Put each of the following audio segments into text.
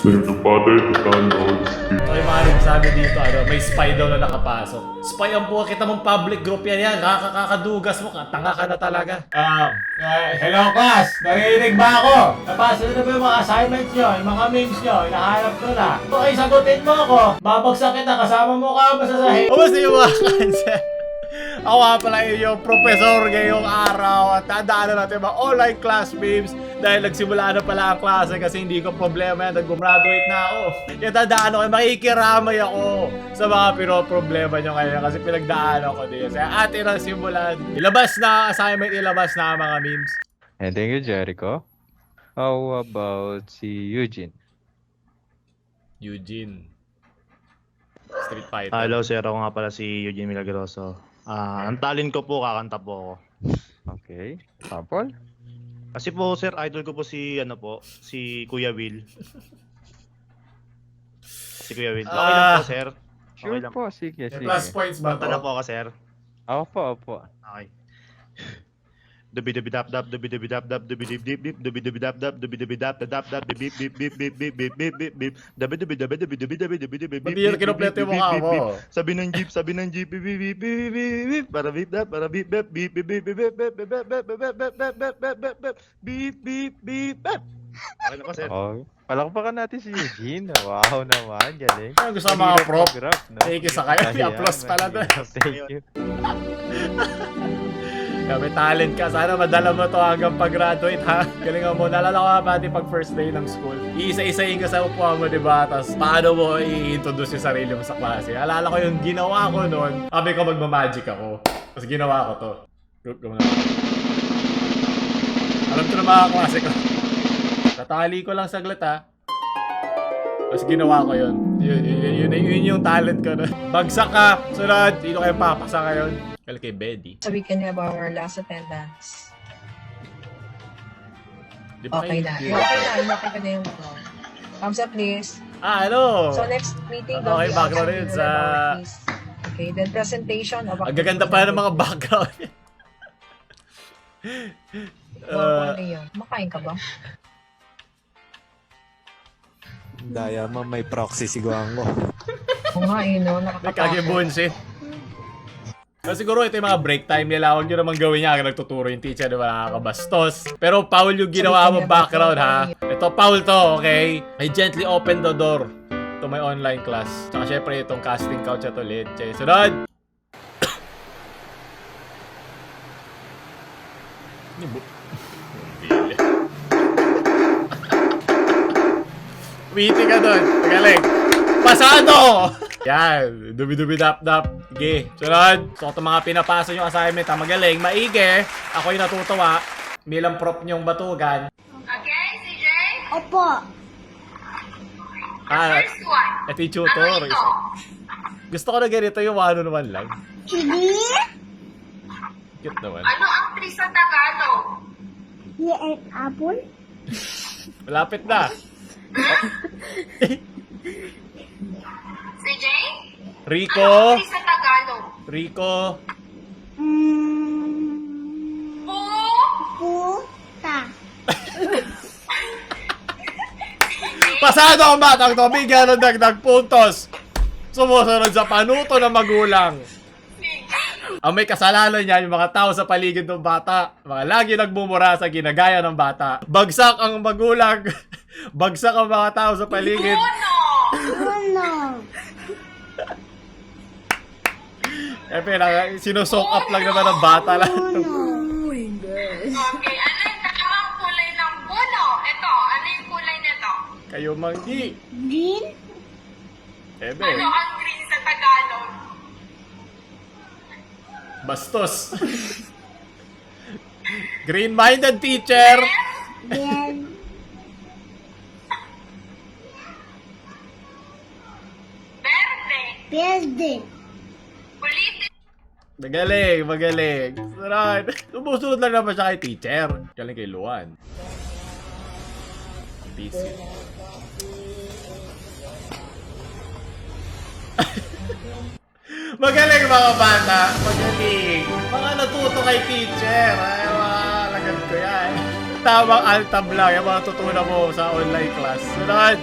So yung mga nagsabi dito, may spy daw na nakapasok. Spy ang buha kita mong public group yan. Kakakadugas mo ka. Tanga ka na talaga. Hello class! Narinig ba ako? Napasa na ba yung mga assignments nyo? Yung mga memes nyo? Hinahanap ko na. Okay, sagutin mo ako. Babagsak kita. Kasama mo ka masasahin. O basta yung mga concept. Ako nga pala yung professor ngayong araw at tandaan natin mga online class memes dahil nagsimula na pala ang klase kasi hindi ko problema yan, nag-graduate na ako. Yung tandaan ko, makikiramay ako sa mga pinoproblema nyo ngayon kasi pinagdaan ako din. Kaya atin ang simulan. Ilabas na assignment, ilabas na mga memes. And thank you, Jericho. How about si Eugene? Eugene. Street Fighter. Hello sir, ako nga pala si Eugene Milagroso. Ang talent ko po, kakanta po ako. Okay. Sample? Kasi po sir, idol ko po si si Kuya Will. Si Kuya Will. Okay lang po sir. Sure Okay lang po. Sige, sige. Plus points ba Kanta na to? po ako sir. Opo, opo. Okay. Dubi-dubi-dap-dap, dubi-dubi-dap-dap, dubi-dip-dip-dip, dubi-dubi-dap-dap, dubi-dubi-dap-dap, dubi-bip-bip-bip-bip-bip-bip-bip-bip, dubi-dubi-dubi-dubi-dubi-dubi-dubi-bip-bip-bip-bip, Ba't di yun kinopleto yung mukha mo? Sabi ng jeep, bip-bip-bip-bip-bip, para bip-dap, para bip-bip, bip-bip-bip-bip-bip-bip-bip-bip-bip-bip-bip-bip, bip-bip-bip-bip. Okay na po sir. Oh, palakpakan natin si Eugene. Wow naman, galing. Ano gusto ng mga prop? Graph, no? Thank you sa kayo. Ayan, I-applause pala doon. Thank you. May talent ka. Sana madala mo to hanggang pag-graduate, ha? Galingan mo. Naalala ko nga pati pag first day ng school. Iisa-isahin ka sa upuan mo, diba? Tapos paano mo i-introduce yung sarili mo sa klase. Alala ko yung ginawa ko noon. Sabi ko magmamagic ako. Tapos ginawa ko to. Group ko muna. Alam ko na mga klase ko. Tatali ko lang saglit, ha? Tapos ginawa ko yun. Yun yung talent ko na. Bagsak ka. Sunod. Dito kayo papasa ngayon. Kaya kay Betty. So we can have our last attendance. Di ba Okay na. kayo- Okay na yung thumbs up please. Ano? So next meeting, Okay, be background outside yun the sa... laboratory, please. Okay, then presentation of Ang gaganda pa ng mga background. Ano yun? Makain ka ba? Daya mo, may proxy siguan mo. Oo nga eh, no? Nakakibunsi. So siguro ito yung mga break time nila. Huwag nyo naman gawin niya. Nagtuturo yung teacher na nakakabastos. Pero Paul yung ginawa mo background, ha? Ito, Paul to, okay? I gently open the door to my online class. Tsaka syempre itong casting couch at ulit. Sunod! Witty ka doon. Magaling. Pasado! Yan. Dubi-dubi-dap-dap. Sige. Sunod. So, itong mga pinapasa yung assignment, ha? Magaling. Maigi. Ako yung natutuwa. Bilang prop nyong batugan. Okay, CJ? Opo. First one. Ito yung tutor. Ano ito? Gusto ko na ganito yung one-on-one lang. Hindi. Cute naman. Ano ang tree sa Tagalog? Here an apple. Malapit na. CJ? Rico. Ano ang tree sa Tagalog? Rico. Po? Puta. Pasado ang batang to. Bigyan ng dagdag puntos. Sumusunod sa panuto ng magulang. Ang may kasalanan niya yung mga tao sa paligid ng bata. Mga lagi nagmumura sa ginagaya ng bata. Bagsak ang magulang. Bagsak ang mga tao sa paligid. Uno! Uno. Sinusok up lang naman ng bata lang. Okay, ano ang kulay ng buno? Ito, ano yung kulay nito? Kayo manggi. Green. Ebe, Ano ang green sa Tagalog? bastos. Green-minded teacher. Then. Verde. Verde. Ulitin. Magaling, magaling. Sunod. Sumusunod lang naman siya kay teacher. Galing kay Luan. Busy. Magaling mga bata. Magaling. Mga natuto kay teacher. Ay, mga lagan ko yan. tamang alt-tab lang yung mga tutunan mo sa online class. Sunod.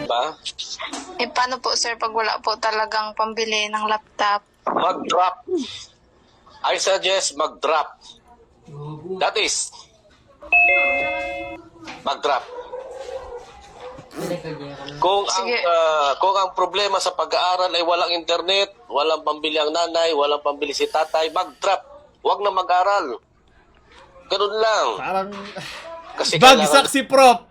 Eh, paano po, sir, pag wala po talagang pambili ng laptop? Mag-drop. I suggest mag-drop. That is, mag-drop. Kung ang problema sa pag-aaral ay walang internet, walang pambili ang nanay, walang pambili si tatay, mag-drop. Huwag na mag-aral. Ganun lang. Parang Kasi bagsak si Prof.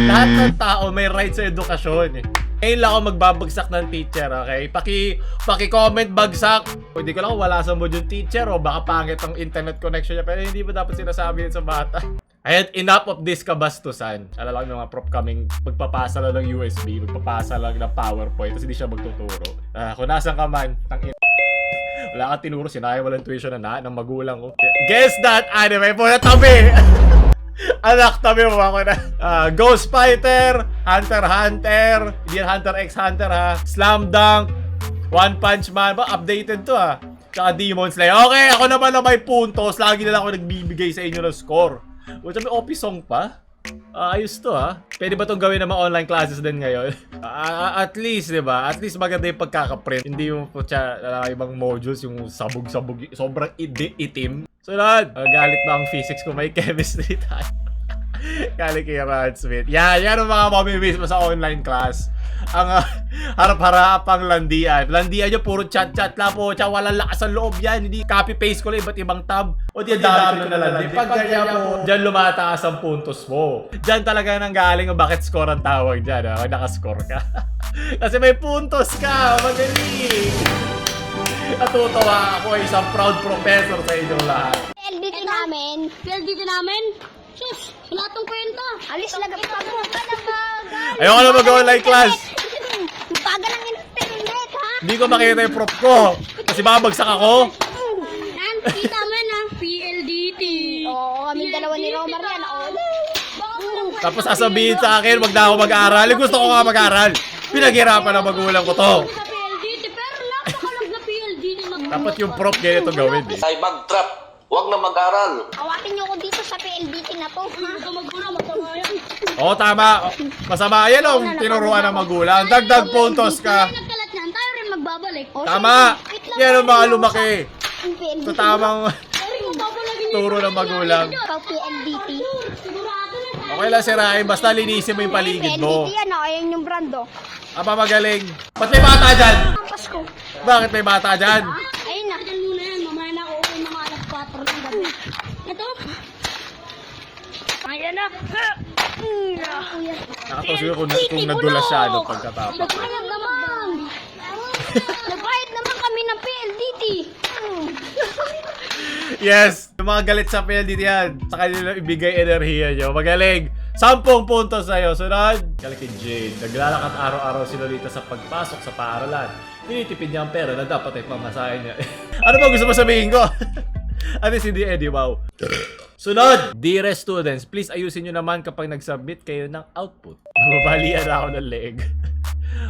Lahat ng tao may right sa edukasyon eh. Ngayon lang ako magbabagsak ng teacher, okay? Paki-comment bagsak. O hindi ko lang kung wala sa mood yung teacher o baka pangit ang internet connection niya. Pero hindi mo dapat sinasabi yun sa bata. Ayan, enough of this kabastusan. Alam lang mga prof kaming magpapasa lang ng USB, magpapasa lang ng PowerPoint, tapos hindi siya magtuturo. Kung nasan ka man, wala ka tinuro, sinaya walang tuition na ng magulang ko. Guess that anime po na tabi! Anak, tabi mo ako na. Ghost Fighter, Hunter x Hunter, hindi yan Hunter x Hunter ha. Slam Dunk, One Punch Man, ba updated to ha. Tsaka Demon Slayer. Okay, ako naman na may puntos. Lagi na lang ako nagbibigay sa inyo ng score. What's may office song pa? Ayos to ha. Pwede ba itong gawin ng mga online classes din ngayon? At least, di ba? At least maganda yung pagkakaprint. Hindi yung ibang modules, yung sabog-sabog, sobrang itim. So lahat, galit ba ang physics kung may chemistry tayo? Galit kay Rod Smith. Yan ang mga mamimiss mo sa online class. Ang harap-harapang landian. Landian nyo, puro chat-chat lang po. Tsaka walang lakas ang loob yan. Hindi copy-paste ko lang iba't ibang tab. O di dami ko na landi. Pag ganyan po, dyan lumataas ang puntos mo. Dyan talaga nang galing ang bakit score ang tawag dyan. Pag nakascore ka. Kasi may puntos ka. Magaling. Natutuwa ako, isang proud professor sa inyong lahat. PLDT namin. Sus, wala tong kwenta. Alis lang ang pagpunta ng bagal. Ayoko na mag-online class. Bagal ang internet, ha? Hindi ko makita yung prop ko. Kasi babagsak ako. Yan, kita mo na. PLDT. Oo, kami dalawa ni Romar yan. Tapos sasabihin sa akin, wag na ako mag-aaral. Gusto ko nga mag-aaral. Pinaghirapan ng magulang ko to. Sa PLDT, pero napakalag na PLDT. Dapat yung prop ganito gawin eh. ay mag-drop. Huwag na mag-aral. Awatin niyo ako dito sa PLDT na to. Huwag ka magmuna, masama yan. Oo, tama. Masama yan o, tinuruan ng magulang. Dagdag puntos ka. Nagkalat niyan, tayo rin magbabalik. Tama. Yan ang mga lumaki. Sa tamang Sorry, magbabalagin niyo. turo ng magulang. Pag PLDT. Sigurado na. Okay lang sirain, basta linisin mo yung paligid mo. PLDT yan, ayan yung brando. Apa magaling. Ba't may bata dyan? Pasko. Bakit may bata dyan? Ayun na. Diyan muna yan, mamaya na ako mga alas 4 ng gabi. Ito. Ayan na. Nakatawa siguro kung nadulas siya ano pagkatapos. Nagbayad naman. Nagbayad naman kami ng PLDT. Yes! Yung mga galit sa PLDT yan, sa kanila ibigay enerhiya nyo. Magaling! 10 puntos sa'yo. Sunod! Galing kay Jade. Naglalakad araw-araw si Lolita sa pagpasok sa paaralan. Tinitipid niya ang pera na dapat ay pamasahin niya. Ano ba gusto mo sabihin ko? Ano si Eddie? Wow. Sunod! Dear students, please ayusin nyo naman kapag nag-submit kayo ng output. Mabalian na ako ng leg.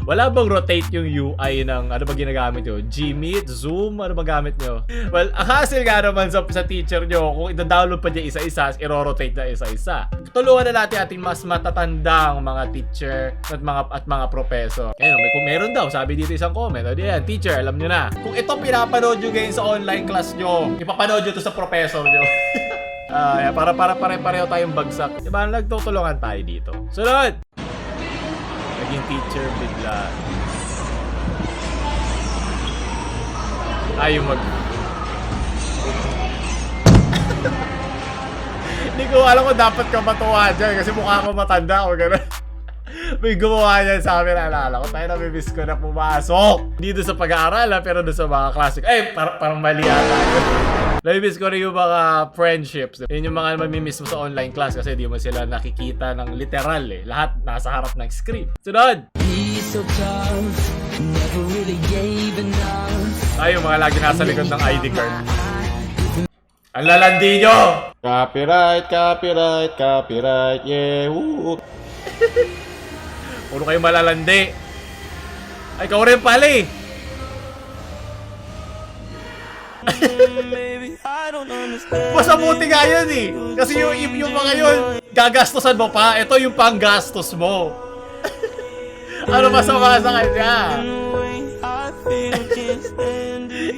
Wala bang rotate yung UI ng ano ba ginagamit nyo? Gmeet? Zoom? Ano ba gamit nyo? Well, ang hassle nga naman sa teacher nyo, kung ida-download pa niya isa-isa, i-rotate na isa-isa. Tulungan na natin ating mas matatandang mga teacher at mga professor. Ayun, kung meron daw, sabi dito isang comment. O diyan, teacher, alam nyo na. Kung ito pinapanood nyo ngayon sa online class nyo, ipapanood nyo to sa professor nyo. Para pare-pareho tayong bagsak. Diba, nagtutulungan tayo dito. Sunod! Naging teacher bigla. Ayaw Hindi ko alam kung dapat ka matuwa dyan kasi mukha ko matanda o gano'n. May gumawa niyan sa amin, naalala ko. Tayo namimiss ko na pumasok. Hindi doon sa pag-aaral pero doon sa mga classic. Parang mali ata yun. Namimiss ko rin yung mga friendships. Yun yung mga mamimiss mo sa online class kasi di mo sila nakikita ng literal eh. Lahat nasa harap ng screen. Sunod! Ay, yung mga lagi nasa likod ng ID card. Ang lalandi nyo! Copyright, yeah, woo! Puro kayo malalandi. Ay, ikaw rin pala eh. Mas mabuti nga yun eh. Kasi yung mga yun, gagastosan mo pa. Ito yung panggastos mo. Ano masama sa kanya?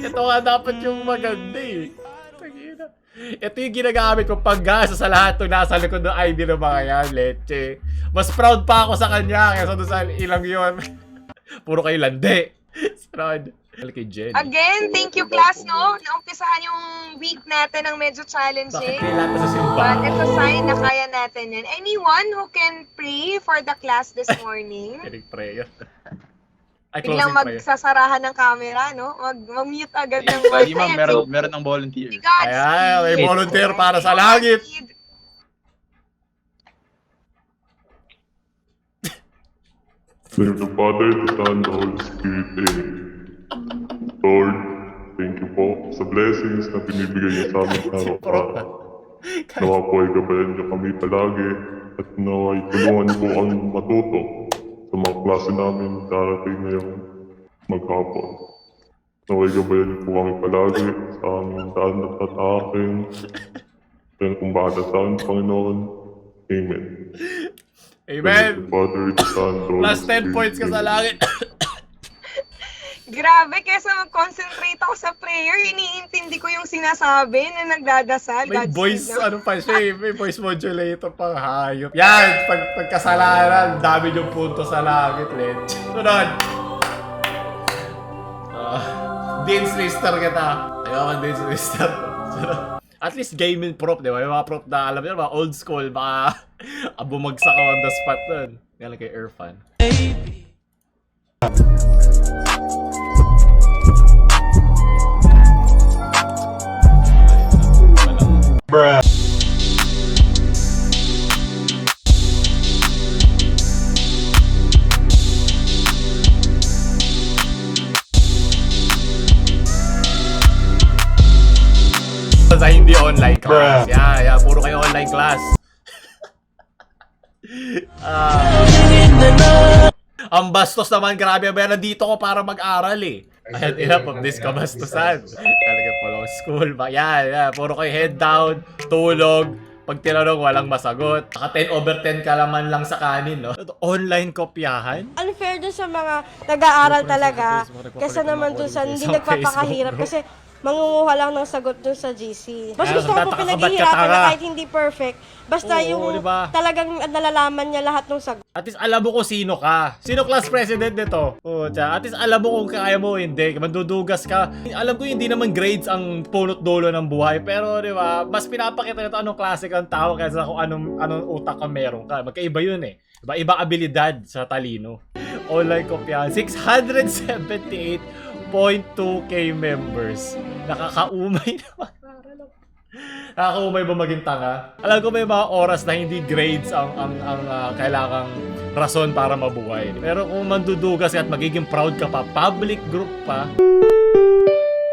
Ito nga dapat yung maganda eh. Ito yung ginagamit ko panggastos sa lahat ng nasa likod ng ID ng mga yan, leche. Mas proud pa ako sa kanya kaysa doon sa ilang yun. Puro kayo landi. Sarad. Kay Jen. Again, thank you class, no? Naumpisahan yung week natin ng medyo Bakit challenging. kailangan sa But simbahan? it's a sign na kaya natin yan. Anyone who can pray for the class this morning? Kinig prayer. Ay, Biglang closing prayer. magsasarahan ng camera, no? Mag-mute agad ng Lagi ma'am, Ayan, meron ng volunteer. Godspeed. Ayan, may volunteer para sa langit. Godspeed. Name of the Father, the Son, the Holy Spirit, Amen. Lord, thank you po sa blessings na binibigay niyo sa amin araw-araw. Nawa po ay gabayan niyo kami palagi at nawa ay tulungan niyo po ang matuto sa mga klase namin darating ngayong maghapon. Nawa ay gabayan niyo po kami palagi sa aming daan at tatakin. Yan kung bahala sa amin, Panginoon. Amen. Amen. Father, the Son, the Holy Plus 10 Spirit, points ka sa Amen. langit. Grabe, kesa mag-concentrate ako sa prayer, iniintindi ko yung sinasabi na nagdadasal. May Godspeed voice, lang. ano pa siya eh. May voice modulator pang hayop. Yan, pagkasalanan, dami yung punto sa langit, let's. Sunod. Dean's Lister kita. Ayaw Dean's Lister. At least gaming prop, di ba? Yung mga prop na alam niyo, mga old school, baka bumagsak ka on the spot nun. Galing kay Irfan. Sa hindi online class. Yeah, puro kayo online class. Ang bastos naman, grabe. Pero nandito ko para mag-aral eh. I had enough of this kabastusan. Talaga po, school ba? Yeah. Puro kayo head down, tulog. Pag tinanong, walang masagot. Naka 10 over 10 ka naman lang sa kanin, no? Online kopyahan? Unfair dun sa mga nag-aaral talaga. Kesa naman dun sa hindi Sa nagpapakahirap. Facebook, bro. Kasi mangunguha lang ng sagot dun sa GC. Mas Kaya gusto ko po nagtataka ka, ba't ka pinaghihirapan na tanga? kahit hindi perfect. Basta Oo, yung diba? talagang nalalaman niya lahat ng sagot. At least alam mo kung sino ka. Sino class president nito? At least alam mo kung kaya mo o hindi. Mandudugas ka. Alam ko hindi naman grades ang punot dulo ng buhay. Pero di ba, mas pinapakita nito anong klase kang tao kaysa kung anong utak ka meron ka. Magkaiba yun eh. Diba? Ibang abilidad sa talino. Online kopyahan. 678.2k members. Nakakaumay naman. Nakakaumay ba maging tanga? Alam ko may mga oras na hindi grades ang kailangang rason para mabuhay. Pero kung mandudugas ka at magiging proud ka pa, public group pa.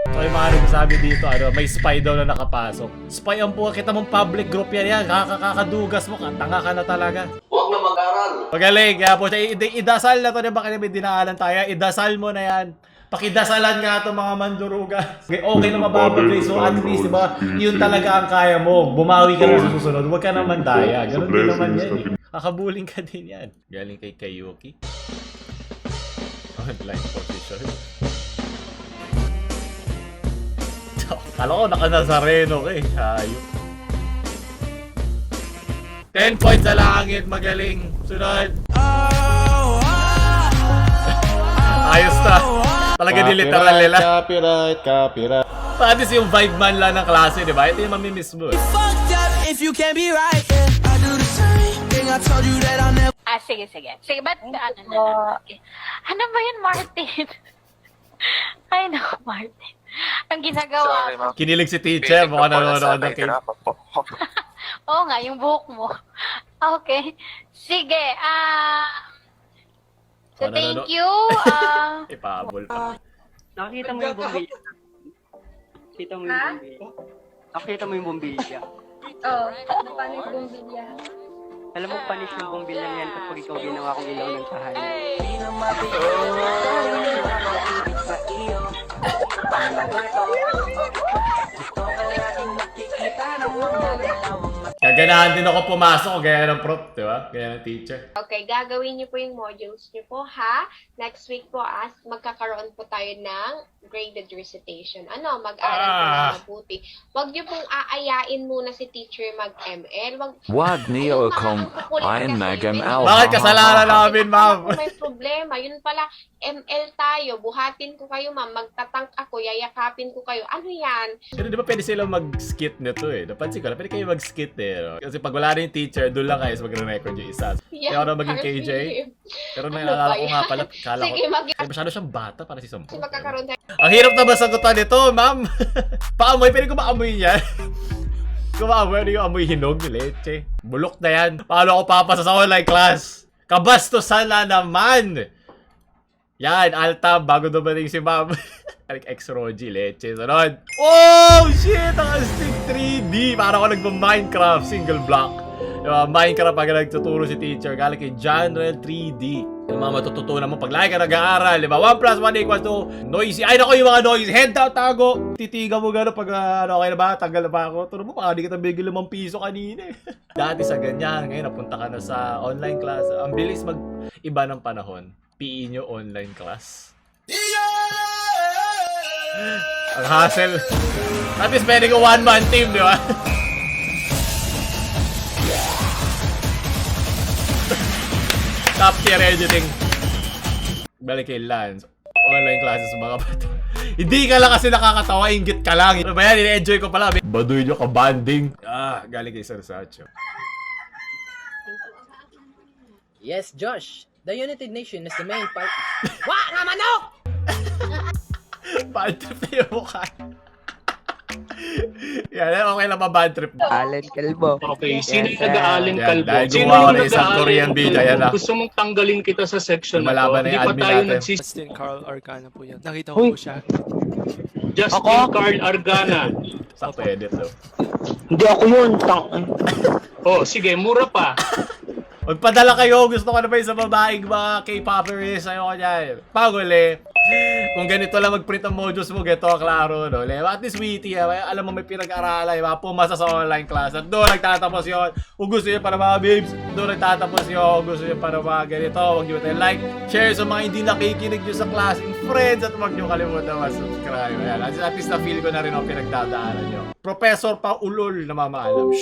So yung mga nagsasabi dito, may spy daw na nakapasok. Spy ang buha, kita mong public group yan. Kakakadugas mo ka, tanga ka na talaga. Huwag na mag-aral. Magaling, kaya po siya, idasal na to, di ba kaya may dinaalan tayo? Idasal mo na yan. Pakidasalan nga ito mga manduruga. Okay na mababagay. So at least, diba, yun talaga ang kaya mo. Bumawi ka na sa susunod. Huwag ka naman daya. Ganun din naman yan eh. Kakabuling ka din yan. Galing kay Kayuki. Online position. Kala ko naka-Nazareno ka eh. Hayop. 10 points sa langit. Magaling. Sunod. Ayos na. Talaga ni literal nila. Copyright. Patis yung vibe man lang ng klase, di ba? Ito yung mamimiss mo eh. Sige. Sige, ba't ano na? Okay. Ano ba yun, Martin? Ay, naku, Martin. Ang ginagawa mo. Kinilig si teacher, mukhang nanonood ng cake. Oo nga, yung buhok mo. Okay. Sige, so thank you. Ipabol pa. Nakita mo yung bombilya. Nakita mo yung bombilya. Nakita mo yung bombilya. Oo, paano yung bumbilya? Alam mo, panis yung bombilya yan kapag ikaw ginawa kong ilaw ng tahanan. Kaganahan din ako pumasok, gaya ng prof, di ba? Gaya ng teacher. Okay, gagawin niyo po yung modules niyo po, ha? Next week po, magkakaroon po tayo ng graded recitation. Ano, mag-aral po ng mabuti. Huwag niyo pong aayain muna si teacher mag-ML. Wag niyo akong ayon mag-ML. Bakit kasalanan namin, ma'am? Kung may problema, yun pala, ML tayo. Buhatin ko kayo, ma'am. Magtatank ako, yayakapin ko kayo. Ano yan? Pero di ba pwede silang mag-skit nito eh? Napansin ko na pwede kayo mag-skit eh. No? Kasi pag wala na yung teacher, doon lang kayo magre-record yung isa. Kaya ako na maging KJ. Pero naalala ko nga pala, kala ko, Sige, masyado siyang bata para si Sampo. magkakaroon tayo. Ang hirap na ba sagutan nito, ma'am? Paamoy, pwede ko maamoy yan. Kung maamoy, pwede ko amoy hinog, leche. Bulok na yan. Paano ako papasa sa online class? Kabastusan na naman! Yan, Alta, bago dumating si ma'am. Ex-Roji, leche. Sunod. Oh, shit! Ang astig 3D. Parang ako nagpa-Minecraft, single block. Diba, Minecraft pag nagtuturo si teacher. Galing kay Janrel 3D. Yung mga matututunan mo pag lagi ka nag-aaral. Diba, 1 plus 1 equals to noisy. Ay, naku, yung mga noisy. Head down, tago. Titiga mo gano'n pag okay na ba? Tanggal na ba ako? Turo mo, baka di kita bigil 5 piso kanina. Dati sa ganyan. Ngayon, napunta ka na sa online class. Ang bilis mag-iba ng panahon. PE nyo online class. Ang hassle. At least pwede ko one-man team, di ba? Top tier editing. Balik kay Lance. Online classes mga bata. Hindi ka lang kasi nakakatawa, inggit ka lang. Ano ba yan? Ini-enjoy ko pala. Baduy nyo ka banding. Galing kay Sir Sacho. Yes, Josh. The United Nations is the main part. Wah! Nga manok! Bad trip na yung mukha. Yan, okay lang ba bad trip? Allen Kalbo. Okay, sino yung nag-aalin kalbo? Dahil Sino gumawa yung na isang nag-aalin Korean kalbo? video, yan na. Gusto mong tanggalin kita sa section na to. Lumalaban na Hindi yung pa admin tayo natin. Justin Carl Arcana po yan. Nakita ko po siya. Justin Carl Argana. Sakto edit daw. Hindi ako yun. Oh, sige, mura pa. Magpadala kayo, gusto ko na ba yung sa babaeng mga K-popers, ayoko dyan. Paguli, kung ganito lang mag-print ang modules mo, ganito klaro, no? At least witty, alam mo may pinag-aralan, pumasa sa online class, at doon nagtatapos yun. Kung gusto nyo para mga babes, doon nagtatapos yun. Kung gusto nyo para mga ganito, huwag nyo tayo like, share sa mga hindi nakikinig nyo sa class, and friends, at huwag nyo kalimutan mag-subscribe. At least na-feel ko na rin ang pinagdadaanan nyo. Professor Paulol na mamaalam.